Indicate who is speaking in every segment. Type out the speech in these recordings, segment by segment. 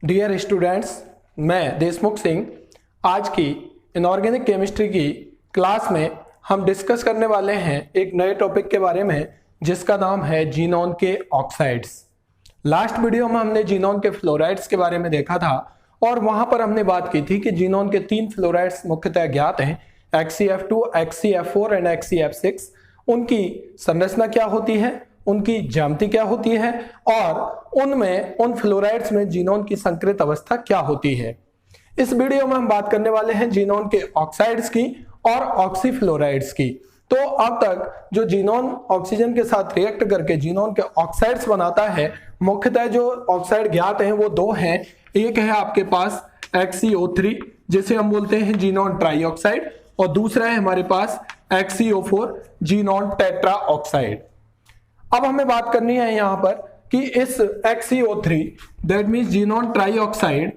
Speaker 1: Dear students, मैं देशमुख सिंह आज की इनऑर्गेनिक केमिस्ट्री की क्लास में हम डिस्कस करने वाले हैं एक नए टॉपिक के बारे में जिसका नाम है जीनोन के ऑक्साइड्स। लास्ट वीडियो में हमने जीनोन के फ्लोराइड्स के बारे में देखा था और वहां पर हमने बात की थी कि जीनोन के 3 फ्लोराइड्स मुख्यतः ज्ञात हैं, XCF2, XCF4 एंड XCF6। उनकी संरचना क्या होती है, उनकी ज्यामिति क्या होती है और उनमें उन फ्लोराइड्स में जीनोन की संकृत अवस्था क्या होती है। इस वीडियो में हम बात करने वाले हैं जीनोन के ऑक्साइड्स की और ऑक्सीफ्लोराइड्स की। तो अब तक जो जीनोन ऑक्सीजन के साथ रिएक्ट करके जीनोन के ऑक्साइड्स बनाता है, मुख्यतः जो ऑक्साइड ज्ञात हैं वो 2 हैं। एक है आपके पास XCO3 जिसे हम बोलते हैं जीनोन ट्राईऑक्साइड और दूसरा है हमारे पास XCO4 जीनोन टेट्रा ऑक्साइड। अब हमें बात करनी है यहां पर कि इस XCO3 that means xenon trioxide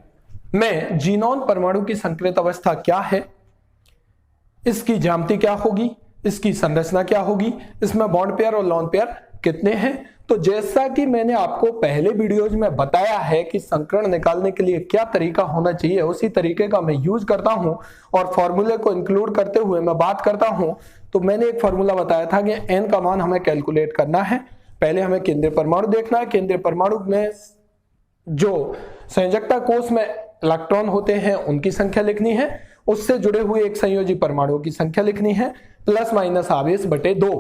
Speaker 1: में जीनोन परमाणु की संकृत अवस्था क्या है, इसकी ज्यामिति क्या होगी, इसकी संरचना क्या होगी, इसमें बॉन्ड पेयर और लोन पेयर कितने हैं। तो जैसा कि मैंने आपको पहले वीडियोज में बताया है कि संकरण निकालने के लिए क्या तरीका होना चाहिए, उसी तरीके का मैं यूज करता हूं और फॉर्मूले को इंक्लूड करते हुए मैं बात करता हूं। तो मैंने एक फॉर्मूला बताया था कि n का मान हमें कैलकुलेट करना है। पहले हमें केंद्रीय परमाणु देखना है, केंद्रीय परमाणु में जो संयोजकता कोष में इलेक्ट्रॉन होते हैं उनकी संख्या लिखनी है, उससे जुड़े हुए एक संयोजी परमाणुओं की संख्या लिखनी है, प्लस माइनस आवेश बटे 2।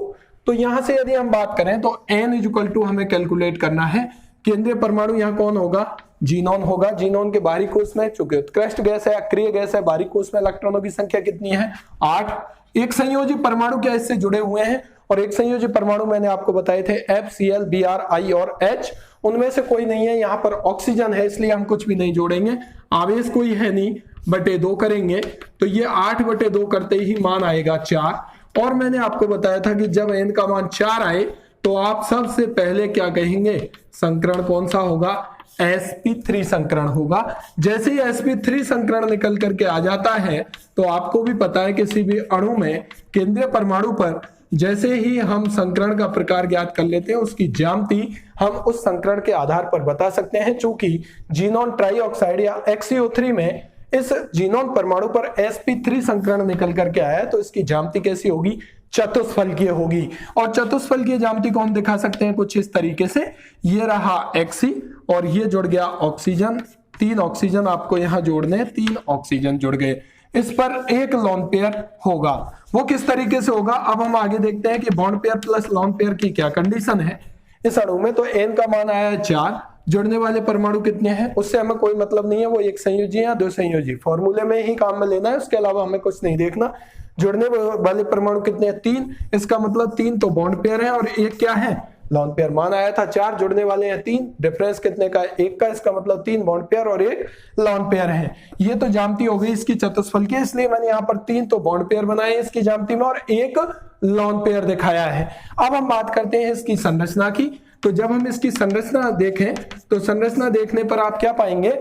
Speaker 1: तो यहां से यदि हम बात करें तो n इक्वल टू हमें कैलकुलेट करना है। केंद्रीय परमाणु यहां कौन होगा, जीनोन होगा। जीनोन के बाहरी कोष में चूंकि उत्कृष्ट गैस है, अक्रिय गैस है, बाहरी कोष में इलेक्ट्रॉनों की संख्या कितनी है, 8। एक संयोजी परमाणु क्या इससे जुड़े हुए हैं और एक संयोजी परमाणु मैंने आपको बताए थे FCl, Br, I और H। उनमें से कोई नहीं है, यहां पर ऑक्सीजन है इसलिए हम कुछ भी नहीं जोड़ेंगे, आवेश कोई है नहीं, बटे 2 करेंगे तो ये 8 बटे 2 करते ही मान आएगा 4। और मैंने आपको बताया था कि जब n का मान 4 आए तो आप सबसे पहले क्या कहेंगे, संकरण कौन सा होगा, sp3 संकरण होगा। जैसे ही sp3 संकरण निकल करके आ जाता है तो आपको भी पता है किसी भी अणु में केंद्रीय परमाणु पर जैसे ही हम संकरण का प्रकार ज्ञात कर लेते हैं उसकी ज्यामिति हम उस संकरण के आधार पर बता सकते हैं। चूंकि जीनोन ट्राईऑक्साइड या XCO3 में इस जीनोन परमाणु पर sp3 संकरण निकल करके आया है तो इसकी ज्यामिति कैसी होगी, चतुष्फलकीय होगी। और चतुष्फलकीय ज्यामिति को हम दिखा सकते हैं कुछ इस तरीके से, ये रहा Xc और ये जुड़ गया ऑक्सीजन, 3 ऑक्सीजन आपको यहां जोड़ने, 3 ऑक्सीजन जुड़ गए, इस पर एक लोन पेयर होगा। वो किस तरीके से होगा, अब हम आगे देखते हैं कि bond pair plus lone pair की क्या कंडीशन है इस अणु में। तो n का मान आया है 4, जुड़ने वाले परमाणु कितने हैं उससे हमें कोई मतलब नहीं है, वो एक संयोजी या 2 संयोजी, फॉर्मूले में ही काम में लेना है, उसके अलावा हमें कुछ नहीं देखना। जुड़ने वाले परमाणु कितने हैं, 3, इसका मतलब 3 तो बॉन्ड पेयर है और एक क्या है, लोन पेयर। मान आया था 4, जुड़ने वाले हैं 3, डिफरेंस कितने का, 1 का, इसका मतलब 3 बॉन्ड पेयर और 1 लोन पेयर है। ये तो ज्यामिति हो गई इसकी चतुष्फलकीय, इसलिए मैंने यहाँ पर 3 तो बॉन्ड पेयर बनाए इसकी ज्यामिति में और 1 लोन पेयर दिखाया है। अब हम बात करते हैं इसकी संरचना की। तो जब हम इसकी संरचना देखें तो संरचना देखने पर आप क्या पाएंगे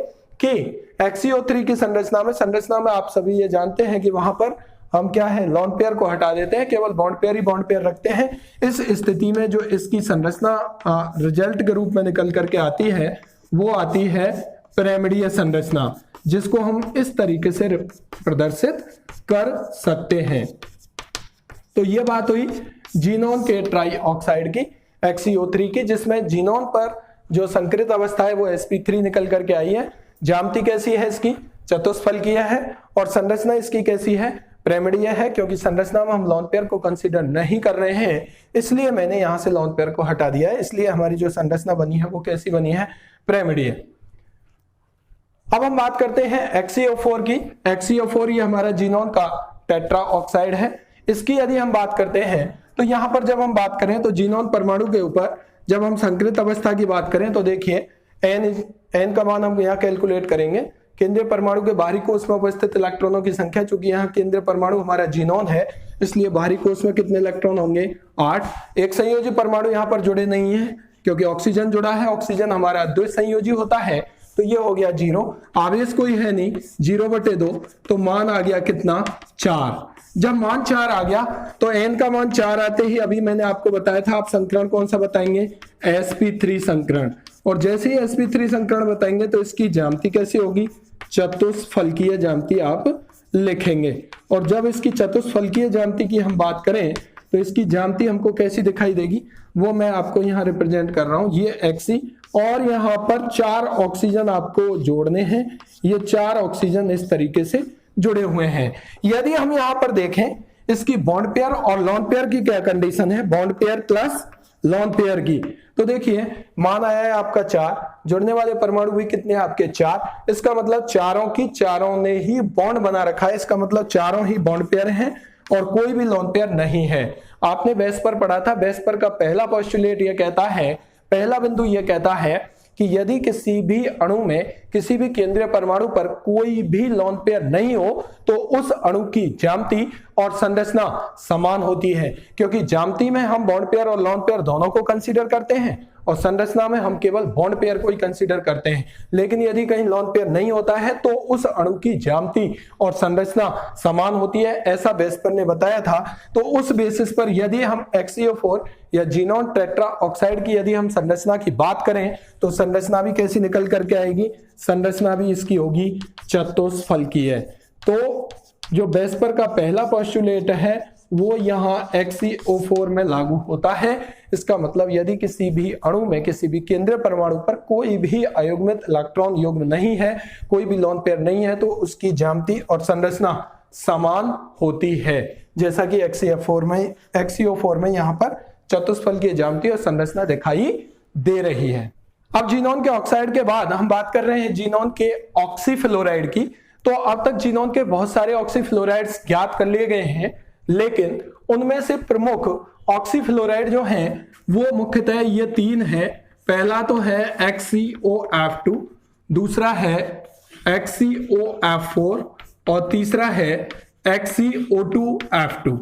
Speaker 1: कि XCO3 की संरचना में आप सभी ये जानते हैं कि वहां पर हम क्या है, लोन पेयर को हटा देते हैं, केवल बॉन्ड पेयर ही बॉन्ड पेयर रखते हैं। इस स्थिति में जो इसकी संरचना रिजल्ट के रूप में निकल करके आती है वो आती है पिरामिडीय संरचना, जिसको हम इस तरीके से प्रदर्शित कर सकते हैं। तो ये बात हुई जीनोन के ट्राईऑक्साइड की, XCO3 की, जिसमें जीनोन पर जो संकृत अवस्था है वो sp3 निकल करके आई है। ज्यामिति कैसी है इसकी, चतुष्फलकीय है और संरचना इसकी कैसी है, पिरामिडीय है। क्योंकि संरचना में हम लोन पेयर को कंसीडर नहीं कर रहे हैं इसलिए मैंने यहां से लोन पेयर को हटा दिया है, इसलिए हमारी जो संरचना बनी है वो कैसी बनी है, पिरामिडीय। अब हम बात करते हैं XCO4 की। XCO4 ये हमारा जीनोन का टेट्रा ऑक्साइड है। इसकी यदि हम बात करते हैं तो यहां पर जब हम बात करें तो जीनोन परमाणु के ऊपर जब हम संकृत अवस्था की बात करें तो देखिए n का मान हम यहां कैलकुलेट करेंगे। केंद्रीय परमाणु के बाहरी कोष में उपस्थित इलेक्ट्रॉनों की संख्या, चूंकि यहाँ केंद्रीय परमाणु हमारा जीनोन है इसलिए बाहरी कोष में कितने इलेक्ट्रॉन होंगे, 8। एक संयोजी परमाणु यहाँ पर जुड़े नहीं है क्योंकि ऑक्सीजन जुड़ा है, ऑक्सीजन हमारा द्विसंयोजी होता है तो ये हो गया 0, आवेश कोई है नहीं, 0 बटे 2, तो मान आ गया कितना, 4। जब मान 4 आ गया तो n का मान 4 आते ही अभी मैंने आपको बताया था आप संकरण कौन सा बताएंगे, sp3 संकरण। और जैसे ही sp3 संकरण बताएंगे तो इसकी ज्यामिति कैसी होगी, चतुष्फलकीय ज्यामिति आप लिखेंगे। और जब इसकी चतुष्फलकीय ज्यामिति की हम बात करें तो इसकी ज्यामिति हमको कैसी दिखाई देगी, वो मैं आपको यहाँ रिप्रेजेंट कर रहा हूं। ये Xe और यहाँ पर 4 ऑक्सीजन आपको जोड़ने हैं। ये 4 ऑक्सीजन इस तरीके से जुड़े हुए हैं। यदि हम यहाँ पर देखें इसकी बॉन्ड पेयर और लॉन पेयर की क्या कंडीशन है, bond pair plus lone pair की, तो देखिए मान आया है आपका 4, जुड़ने वाले परमाणु भी कितने हैं आपके 4। इसका मतलब चारों ने ही बॉन्ड बना रखा है। इसका मतलब चारों ही बॉन्ड पेयर हैं और कोई भी लॉन पेयर नहीं है। आपने वेस्पर पढ़ा था, वेस्पर का पहला पोस्टुलेट ये कहता है, पहला बिंदु ये कहता है कि यदि किसी भी अणु में किसी भी केंद्रीय परमाणु पर कोई भी लॉन पेयर नहीं हो तो उस अणु की ज्यामिति और संरचना समान होती है, क्योंकि ज्यामिति में हम बॉन्ड पेयर और लॉन पेयर दोनों को कंसीडर करते हैं और संरचना में हम केवल बॉन्ड पेयर को ही कंसीडर करते हैं। लेकिन यदि कहीं लॉन पेयर नहीं होता है तो उस अणु की ज्यामिति और संरचना समान होती है, ऐसा वेस्पर ने बताया था। तो उस बेसिस पर यदि हम XeO4 या जीनॉन टेट्रा ऑक्साइड की यदि हम संरचना की बात करें तो संरचना भी कैसी निकल करके आएगी, संरचना भी इसकी होगी चतुष्फलकीय। तो जो वेस्पर का पहला पोस्टुलेट है वो यहाँ XeO4 में लागू होता है। इसका मतलब यदि किसी भी अणु में किसी भी केंद्रीय परमाणु पर कोई भी अयुग्मित इलेक्ट्रॉन युग्म नहीं है, कोई भी लॉन पेयर नहीं है, तो उसकी ज्यामिति और संरचना समान होती है। जैसा कि XeO4 में यहाँ पर चतुष्फलकीय ज्यामिति और संरचना दिखाई दे रही है। अब जीनॉन के ऑक्साइड के बाद हम बात कर रहे हैं जीनॉन के ऑक्सीफ्लोराइड की। तो अब तक जीनॉन के बहुत सारे ऑक्सीफ्लोराइड्स ज्ञात कर लिए गए हैं, लेकिन उनमें से प्रमुख ऑक्सीफ्लोराइड जो हैं वो मुख्यतः ये 3 है। पहला तो है XeOF2, दूसरा है XeOF4 और तीसरा है XeO2F2।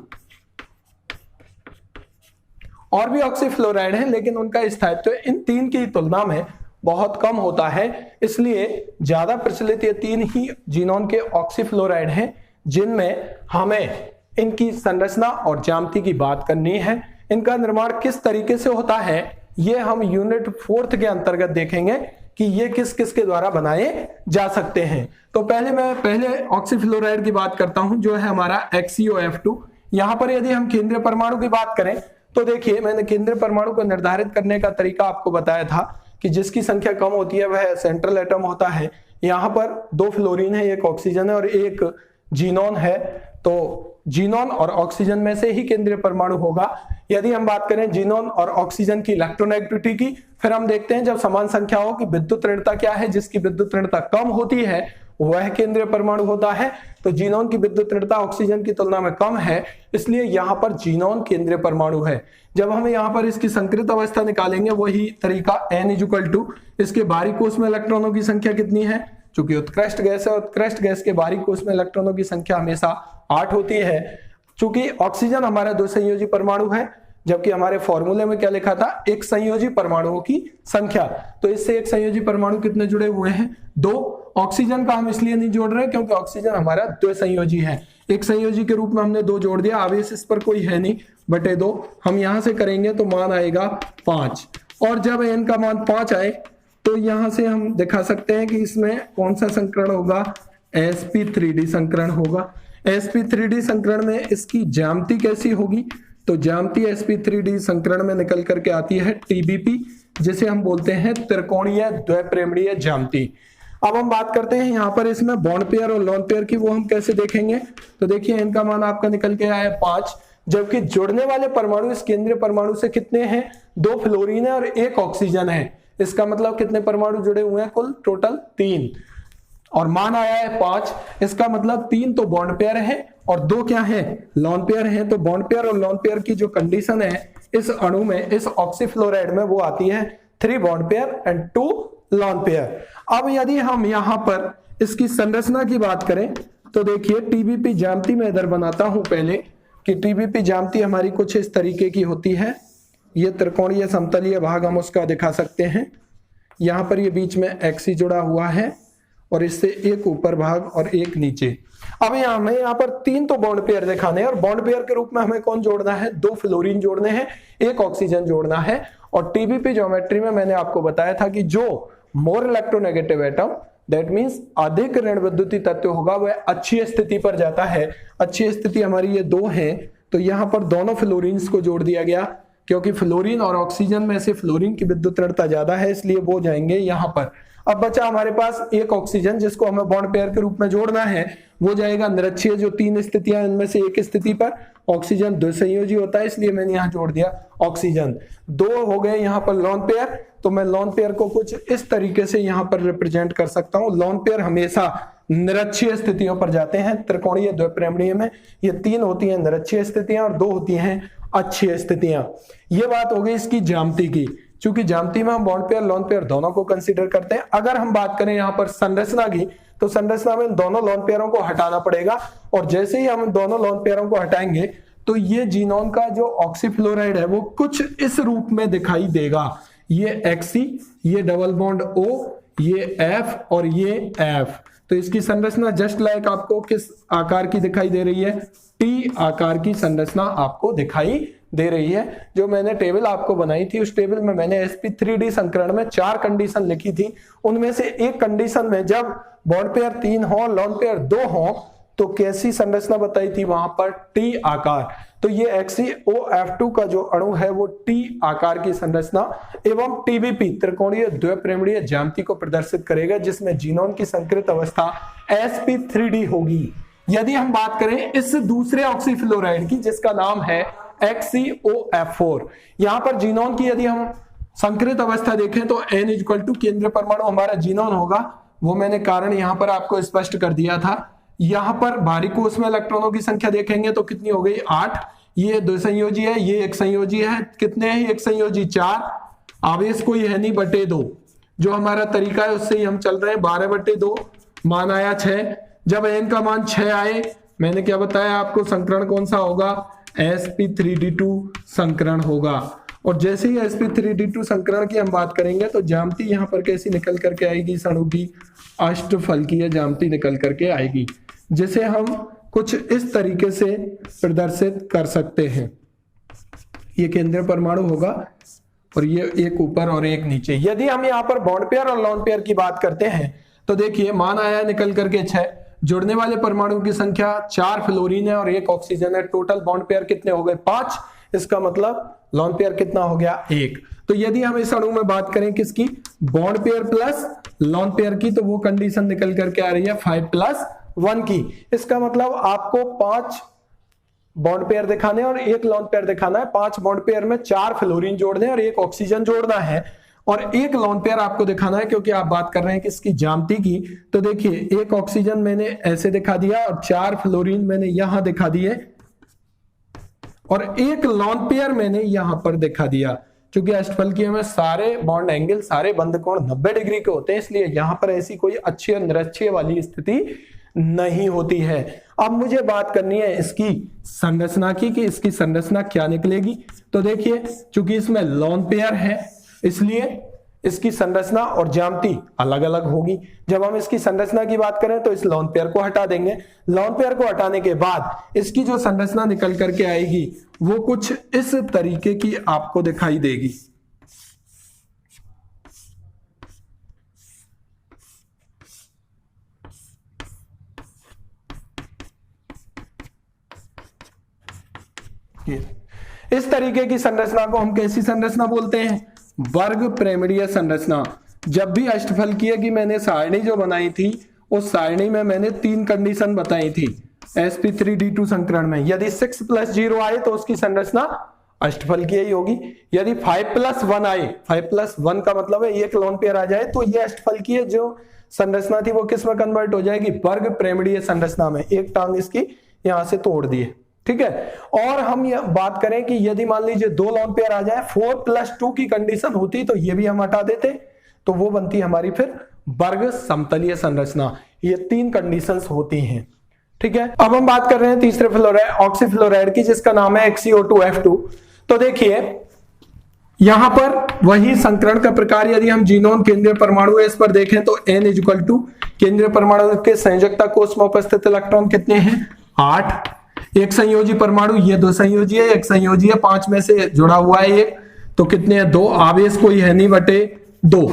Speaker 1: और भी ऑक्सीफ्लोराइड हैं लेकिन उनका स्थायित्व इन 3 की तुलना में बहुत कम होता है, इसलिए ज्यादा प्रचलित ये 3 ही जीनॉन के ऑक्सीफ्लोराइड हैं जिनमें हमें इनकी संरचना और ज्यामिति की बात करनी है। इनका निर्माण किस तरीके से होता है ये हम यूनिट 4 के अंतर्गत देखेंगे कि ये किस किस के द्वारा बनाए जा सकते हैं। तो पहले ऑक्सीफ्लोराइड की बात करता हूं जो है हमारा XeOF2। यहां पर यदि हम केंद्रीय परमाणु की बात करें तो देखिए मैंने केंद्रीय परमाणु को निर्धारित करने का तरीका आपको बताया था कि जिसकी संख्या कम होती है वह सेंट्रल एटम होता है। यहाँ पर 2 फ्लोरीन है, 1 ऑक्सीजन है और 1 जीनॉन है। तो जीनॉन और ऑक्सीजन में से ही केंद्रीय परमाणु होगा। यदि हम बात करें जीनॉन और ऑक्सीजन की इलेक्ट्रोनेगेटिविटी की, फिर हम देखते हैं जब समान संख्या हो कि विद्युत ऋणता क्या है, जिसकी विद्युत ऋणता कम होती है वह केंद्रीय परमाणु होता है। तो जीनॉन की विद्युत ऋणता ऑक्सीजन की तुलना में कम है, इसलिए यहाँ पर जीनॉन केंद्रीय परमाणु है। जब हम यहाँ पर इसकी संकृत अवस्था निकालेंगे वही तरीका N= इसके बाहरी कोश में इलेक्ट्रॉनों की संख्या कितनी है, चूंकि उत्कृष्ट गैस है, उत्कृष्ट गैस के बाहरी कोश में इलेक्ट्रॉनों की संख्या हमेशा 8 होती है। चूंकि ऑक्सीजन हमारा 2 संयोजी परमाणु है, जबकि हमारे फॉर्मूले में क्या लिखा था, एक संयोजी परमाणुओं की संख्या। तो इससे एक संयोजी परमाणु कितने जुड़े हुए हैं, 2। ऑक्सीजन का हम इसलिए नहीं जोड़ रहे क्योंकि ऑक्सीजन हमारा 2 संयोजी है। एक संयोजी के रूप में हमने 2 जोड़ दिया, आवेश इस पर कोई है नहीं, बटे 2 हम यहां से करेंगे तो मान आएगा 5। और जब n का मान 5 आए तो यहां से हम दिखा सकते हैं कि इसमें कौन सा संकरण होगा, sp3d संकरण होगा। sp3d संकरण में इसकी ज्यामिति कैसी होगी, तो ज्यामिति sp3d संकरण में निकल करके आती है TBP, जिसे हम बोलते हैं त्रिकोणीय द्विप्रेमीय ज्यामिति। अब हम बात करते हैं यहाँ पर इसमें बॉन्ड पेयर और लॉन पेयर की, वो हम कैसे देखेंगे। तो देखिए इनका मान आपका निकल के आया 5, जबकि जुड़ने वाले परमाणु इस केंद्रीय परमाणु से कितने हैं, 2 फ्लोरीन है और 1 ऑक्सीजन है। इसका मतलब कितने परमाणु जुड़े हुए हैं, कुल टोटल 3, और मान आया है 5। इसका मतलब 3 तो बॉन्ड पेयर है और 2 क्या है, लॉन पेयर है। तो बॉन्ड पेयर और लॉन पेयर की जो कंडीशन है इस अणु में, इस ऑक्सीफ्लोराइड में, वो आती है 3 bond pair and 2 lone pair. अब यदि हम यहाँ पर इसकी संरचना की बात करें तो देखिए TBP ज्यामिति में इधर बनाता हूं पहले कि TBP ज्यामिति हमारी कुछ इस तरीके की होती है। ये त्रिकोणीय समतलीय भाग हम उसका दिखा सकते हैं। यहाँ पर ये बीच में Xe जुड़ा हुआ है और इससे एक ऊपर भाग और एक नीचे। अब हमें यहाँ पर 3 तो बॉन्ड पेयर दिखाने हैं और बॉन्ड पेयर के रूप में हमें कौन जोड़ना है, 2 फ्लोरीन जोड़ने हैं, 1 ऑक्सीजन जोड़ना है। और टीबीपी ज्योमेट्री में मैंने आपको बताया था कि जो more electronegative atom that means अधिक ऋण विद्युतीय तत्व होगा वह अच्छी स्थिति पर जाता है। अच्छी स्थिति हमारी ये दो है, तो यहाँ पर दोनों फ्लोरीन्स को जोड़ दिया गया, क्योंकि फ्लोरीन और ऑक्सीजन में से फ्लोरीन की विद्युत ऋणता ज्यादा है, इसलिए वो जाएंगे यहाँ पर। अब बचा हमारे पास एक ऑक्सीजन जिसको हमें बॉन्ड पेयर के रूप में जोड़ना है, वो जाएगा निरक्षीय, जो 3 स्थितियां इनमें से एक स्थिति पर ऑक्सीजन द्विसंयोजी होता है, इसलिए मैंने यहाँ जोड़ दिया ऑक्सीजन। 2 हो गए यहाँ पर लोन पेयर, तो मैं लोन पेयर को कुछ इस तरीके से यहाँ पर रिप्रेजेंट कर सकता हूँ। लोन पेयर हमेशा निरक्षीय स्थितियों पर जाते हैं त्रिकोणीय द्विपरिमाणीय में। ये 3 होती हैं निरक्षीय स्थितियां और 2 होती हैं अक्षीय स्थितियां। ये बात हो गई इसकी ज्यामिति की। चूंकि ज्यामिति में हम बॉन्ड पेयर लोन पेयर दोनों को कंसीडर करते हैं। अगर हम बात करें यहाँ पर संरचना की, तो संरचना में दोनों लोन पेयरों को हटाना पड़ेगा, और जैसे ही हम दोनों लोन पेयरों को हटाएंगे तो ये जीनोन का जो ऑक्सीफ्लोराइड है वो कुछ इस रूप में दिखाई देगा। ये XC, ये डबल बॉन्ड O, ये F और ये F। तो इसकी संरचना जस्ट लाइक आपको किस आकार की दिखाई दे रही है? टी आकार की संरचना आपको दिखाई दे रही है। जो मैंने टेबल आपको बनाई थी, उस टेबल में मैंने sp3d संकरण में 4 कंडीशन लिखी थी। उनमें से एक कंडीशन में जब बॉन्ड पेयर 3 हो, लोन पेयर 2 हो, तो कैसी संरचना बताई थी वहां पर? टी आकार। तो ये XeOF2 का जो अणु है वो टी आकार की संरचना एवं टीबीपी त्रिकोणीय द्विपरिमाणीय ज्यामिति को प्रदर्शित करेगा, जिसमें जीनोन की संकृत अवस्था sp3d होगी। यदि हम बात करें इस दूसरे ऑक्सीफ्लोराइड की जिसका नाम है XeOF4, यहां पर जीनोन की यदि हम संकृत अवस्था देखें तो n इक्वल टू केंद्रीय परमाणु हमारा जीनोन होगा। वो मैंने कारण यहां पर आपको स्पष्ट कर दिया था। यहां पर बाहरी कोश में इलेक्ट्रॉनों की संख्या देखेंगे तो कितनी हो गई? 8। ये द्विसंयोजी है, ये एक संयोजी है। कितने हैं एक संयोजी? 4। आवेश कोई है नहीं, बटे 2। जो हमारा तरीका है उससे ही हम चल रहे हैं। 12/2 मान आया 6। जब n का मान 6 आए, मैंने क्या बताया आपको? संकरण कौन सा होगा? sp3d2 संकरण होगा। और जैसे ही sp3d2 संकरण की हम बात करेंगे तो ज्यामिति यहां पर कैसी निकल करके आएगी? इस अणु की अष्टफलकीय ज्यामिति निकल करके आएगी, जिसे हम कुछ इस तरीके से प्रदर्शित कर सकते हैं। ये केंद्रीय परमाणु होगा और ये एक ऊपर और एक नीचे। यदि हम यहाँ पर बॉन्ड पेयर और लोन पेयर की बात करते हैं तो देखिए मान आया निकल करके 6। जुड़ने वाले परमाणु की संख्या 4 फ्लोरीन है और 1 ऑक्सीजन है। टोटल बॉन्ड पेयर कितने हो गए? 5। इसका मतलब लोन पेयर कितना हो गया? 1। तो यदि हम इस अणु में बात करें किसकी? Bond pair plus lone pair की, तो वो कंडीशन निकल करके आ रही है 5+1 की। इसका मतलब आपको 5 बॉन्ड पेयर दिखाने और 1 लोन पेयर दिखाना है। 5 बॉन्ड पेयर में 4 फ्लोरीन जोड़ने और 1 ऑक्सीजन जोड़ना है, और 1 लोन पेयर आपको दिखाना है, क्योंकि आप बात कर रहे हैं किसकी? ज्यामिति की। तो देखिए 1 ऑक्सीजन मैंने ऐसे दिखा दिया और 4 फ्लोरीन मैंने यहां दिखा दिए, और 1 लोन पेयर मैंने यहां पर दिखा दिया। क्योंकि अष्टफलकीय में सारे बॉन्ड एंगल, सारे बंध कोण 90 डिग्री के होते हैं, इसलिए यहां पर ऐसी कोई अच्छी और निरक्षीय वाली स्थिति नहीं होती है। अब मुझे बात करनी है इसकी संरचना की, कि इसकी संरचना क्या निकलेगी। तो देखिए चूंकि इसमें लोन पेयर है, इसलिए इसकी संरचना और ज्यामिति अलग अलग होगी। जब हम इसकी संरचना की बात करें तो इस लोन पेयर को हटा देंगे। लोन पेयर को हटाने के बाद इसकी जो संरचना निकल करके आएगी वो कुछ इस तरीके की आपको दिखाई देगी। इस तरीके की संरचना को हम कैसी संरचना बोलते हैं? वर्ग पिरामिडीय संरचना। जब भी अष्टफलकीय की मैंने सारणी जो बनाई थी, उस सारणी में मैंने 3 कंडीशन बताई थी sp3d2 संकरण में। यदि 6+0 आए तो उसकी संरचना अष्टफलकीय ही होगी। यदि 5+1 आए, 5+1 का मतलब है 1 लोन पेयर आ जाए, तो ये अष्टफलकीय जो संरचना थी वो किस में कन्वर्ट हो जाएगी? वर्ग पिरामिडीय संरचना में। एक टांग इसकी यहां से तोड़ दिए, ठीक है। और हम ये बात करें कि यदि मान लीजिए 2 लोन पेयर आ जाए, 4+2 की कंडीशन होती तो ये भी हम हटा देते, तो वो बनती हमारी फिर वर्ग समतलीय संरचना। ये 3 कंडीशंस होती हैं, ठीक है। अब हम बात कर रहे हैं तीसरे फ्लोराइड ऑक्सीफ्लोराइड की, जिसका नाम है XeO2F2। तो देखिए यहां पर वही संकरण का प्रकार, यदि हम जीनोन केंद्रीय परमाणु इस पर देखें तो n इक्वल टू केंद्रीय परमाणु के संयोजकता कोष में उपस्थित इलेक्ट्रॉन कितने हैं? 8। एक संयोजी परमाणु, ये 2 संयोजी है, एक संयोजी है, 5 में से जुड़ा हुआ है एक। तो कितने हैं 2, आवेश कोई है नहीं बटे 2,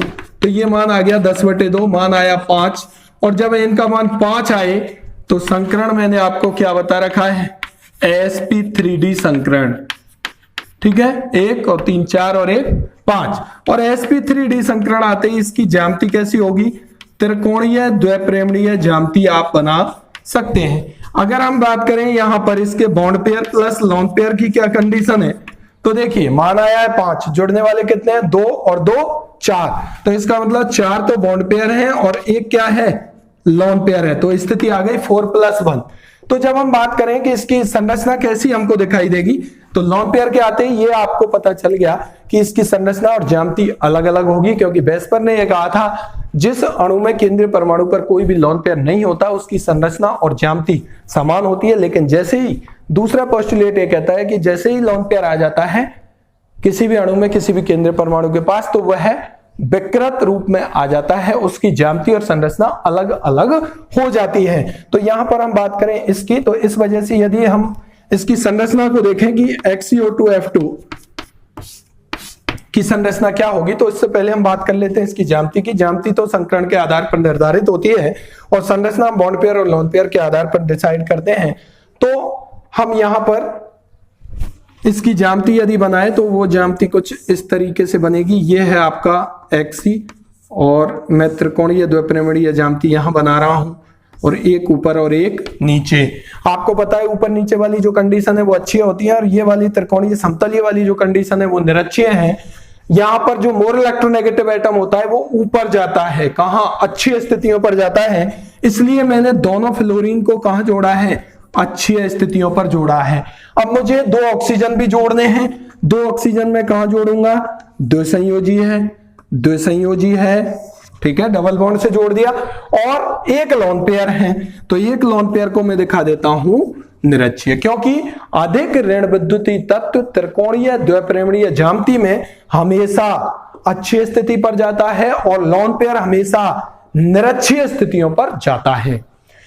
Speaker 1: तो ये मान आ गया 10/2, मान आया 5। और जब इनका मान 5 आए तो संकरण मैंने आपको क्या बता रखा है, sp3d संकरण, ठीक है, 1 और 3 4 और 1 5। और sp3d संकरण आते ही इसकी ज्यामिति कैसी होगी, त्रिकोणीय द्विपरिमीय ज्यामिति आप बना सकते हैं। अगर हम बात करें यहां पर इसके bond pair plus lone pair की क्या कंडीशन है, तो देखिए मान आया है 5, जुड़ने वाले कितने हैं 2 और 2 4, तो इसका मतलब 4 तो बॉन्ड पेयर है और 1 क्या है लोन पेयर है, तो स्थिति आ गई 4+1। तो जब हम बात करें कि इसकी संरचना कैसी हमको दिखाई देगी, तो लोन पेयर के आते ही ये आपको पता चल गया कि इसकी संरचना और ज्यामिति अलग अलग होगी, क्योंकि वेस्पर ने यह कहा था जिस अणु में केंद्रीय परमाणु पर कोई भी लोन पेयर नहीं होता उसकी संरचना और ज्यामिति समान होती है। लेकिन जैसे ही दूसरा पोस्टुलेट ये कहता है कि जैसे ही लोन पेयर आ जाता है किसी भी अणु में किसी भी केंद्रीय परमाणु के पास, तो वह विकृत रूप में आ जाता है, उसकी ज्यामिति और संरचना अलग अलग हो जाती है। तो यहां पर हम बात करें इसकी, तो इस वजह से यदि हम इसकी संरचना को देखें कि XeO2F2 की संरचना क्या होगी, तो इससे पहले हम बात कर लेते हैं इसकी ज्यामिति की। ज्यामिति तो संकरण के आधार पर निर्धारित होती है और संरचना हम बॉन्ड पेयर और लोन पेयर के आधार पर डिसाइड करते हैं। तो हम यहां पर इसकी ज्यामिति यदि बनाए तो वो ज्यामिति कुछ इस तरीके से बनेगी। ये है आपका Xe और मैं त्रिकोणीय द्विपरिमीय ज्यामिति यहां बना रहा हूं, और एक ऊपर और एक नीचे। आपको पता है ऊपर नीचे वाली जो कंडीशन है वो अच्छी होती है, और ये वाली त्रिकोणीय समतलीय वाली जो कंडीशन है वो निरक्षीय है। यहां पर जो मोर इलेक्ट्रोनेगेटिव एटम होता है वो ऊपर जाता है, कहां अच्छी स्थितियों पर जाता है, इसलिए मैंने दोनों फ्लोरीन को कहां जोड़ा है, अच्छी स्थितियों पर जोड़ा है। अब मुझे 2 ऑक्सीजन भी जोड़ने हैं, 2 ऑक्सीजन में कहां जोड़ूंगा, द्विसंयोजी है, द्विसंयोजी है, ठीक है, डबल बॉन्ड से जोड़ दिया, और एक लोन पेयर है, तो एक लोन पेयर को मैं दिखा देता हूं निरक्षीय, क्योंकि अधिक ऋण विद्युतीय तत्व त्रिकोणीय द्विपरिमीय ज्यामिति में हमेशा अच्छी स्थिति पर जाता है और लोन पेयर हमेशा निरक्षीय स्थितियों पर जाता है,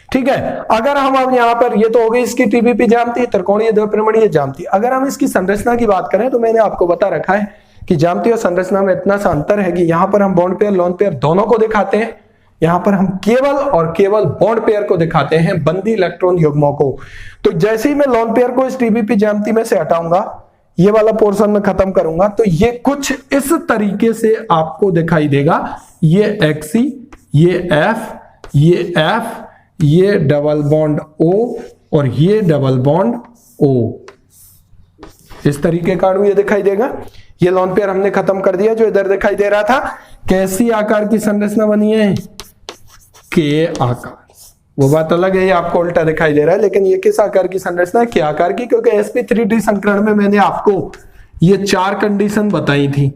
Speaker 1: ठीक है। अगर हम अब यहां पर, ये तो हो गई इसकी टीबीपी ज्यामिति, त्रिकोणीय द्विपरिमीय ज्यामिति। अगर हम इसकी संरचना की बात करें तो मैंने आपको बता रखा है कि ज्यामिति और संरचना में इतना सा अंतर है कि यहां पर हम बॉन्ड पेयर लोन पेयर दोनों को दिखाते हैं, यहां पर हम केवल और केवल बॉन्ड पेयर को दिखाते हैं, बंदी इलेक्ट्रॉन युग्मों को। तो जैसे ही मैं लोन पेयर को इस टीबीपी ज्यामिति में से हटाऊंगा, ये वाला पोर्शन में खत्म करूंगा, तो ये कुछ इस तरीके से आपको दिखाई देगा। ये Xe, ये F, ये F, ये डबल बॉन्ड O और ये डबल बॉन्ड O, इस तरीके का अणु ये दिखाई देगा। ये लोन पेयर हमने खत्म कर दिया जो इधर दिखाई दे रहा था। कैसी आकार की संरचना बनी है, के आकार, वो बात अलग है, ये आपको उल्टा दिखाई दे रहा है, लेकिन ये किस आकार की संरचना है, के आकार की, क्योंकि sp3d संकरण में मैंने आपको ये 4 कंडीशन बताई थी।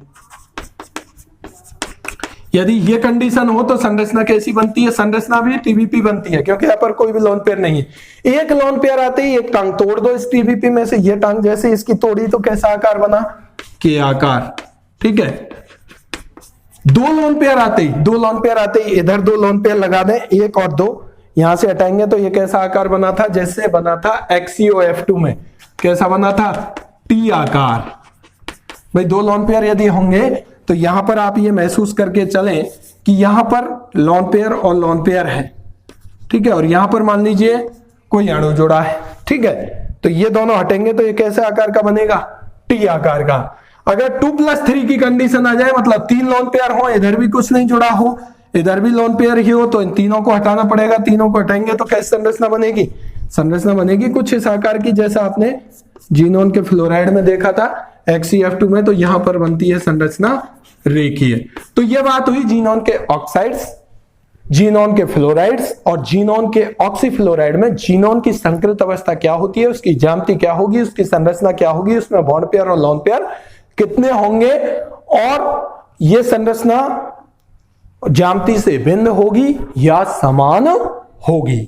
Speaker 1: यदि ये कंडीशन हो तो संरचना कैसी बनती है, संरचना भी टीबीपी बनती है, क्योंकि यहाँ पर कोई भी लोन पेयर नहीं है। एक लोन पेयर आते ही एक टांग तोड़ दो इस टीबीपी में से, ये टांग जैसे इसकी तोड़ी तो कैसा आकार बना, के आकार, ठीक है। 2 लोन पेयर आते ही, 2 लोन पेयर आते ही इधर 2 लोन पेयर लगा दें, 1 और 2 यहां से हटाएंगे तो ये कैसा आकार बना था, जैसे बना था XeOF2 में, कैसा बना था, टी आकार। भाई 2 लोन पेयर यदि होंगे तो यहां पर आप ये महसूस करके चलें कि यहां पर लोन पेयर और लोन पेयर है, ठीक है, और यहां पर मान लीजिए कोई अणु जुड़ा है, ठीक है, तो ये दोनों हटेंगे तो ये कैसे आकार का बनेगा, टी आकार का। अगर 2+3 की कंडीशन आ जाए, मतलब 3 लोन पेयर हो, इधर भी कुछ नहीं जुड़ा हो, इधर भी लोन पेयर ही हो, तो इन तीनों को हटाना पड़ेगा, तीनों को हटाएंगे तो कैसी संरचना बनेगी, संरचना बनेगी कुछ इस आकार की, जैसा आपने जीनोन के फ्लोराइड में देखा था XeF2 में, तो यहां पर बनती है संरचना रेखीय। तो यह बात हुई जीनोन के ऑक्साइड्स, जीनोन के फ्लोराइड्स और जीनोन के ऑक्सीफ्लोराइड में जीनोन की संकृत अवस्था क्या होती है, उसकी ज्यामिति क्या होगी, उसकी संरचना क्या होगी, उसमें बॉन्ड पेयर और लोन पेयर कितने होंगे, और यह संरचना ज्यामिति से भिन्न होगी या समान होगी।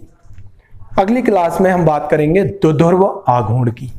Speaker 1: अगली क्लास में हम बात करेंगे द्विध्रुव आघूर्ण की।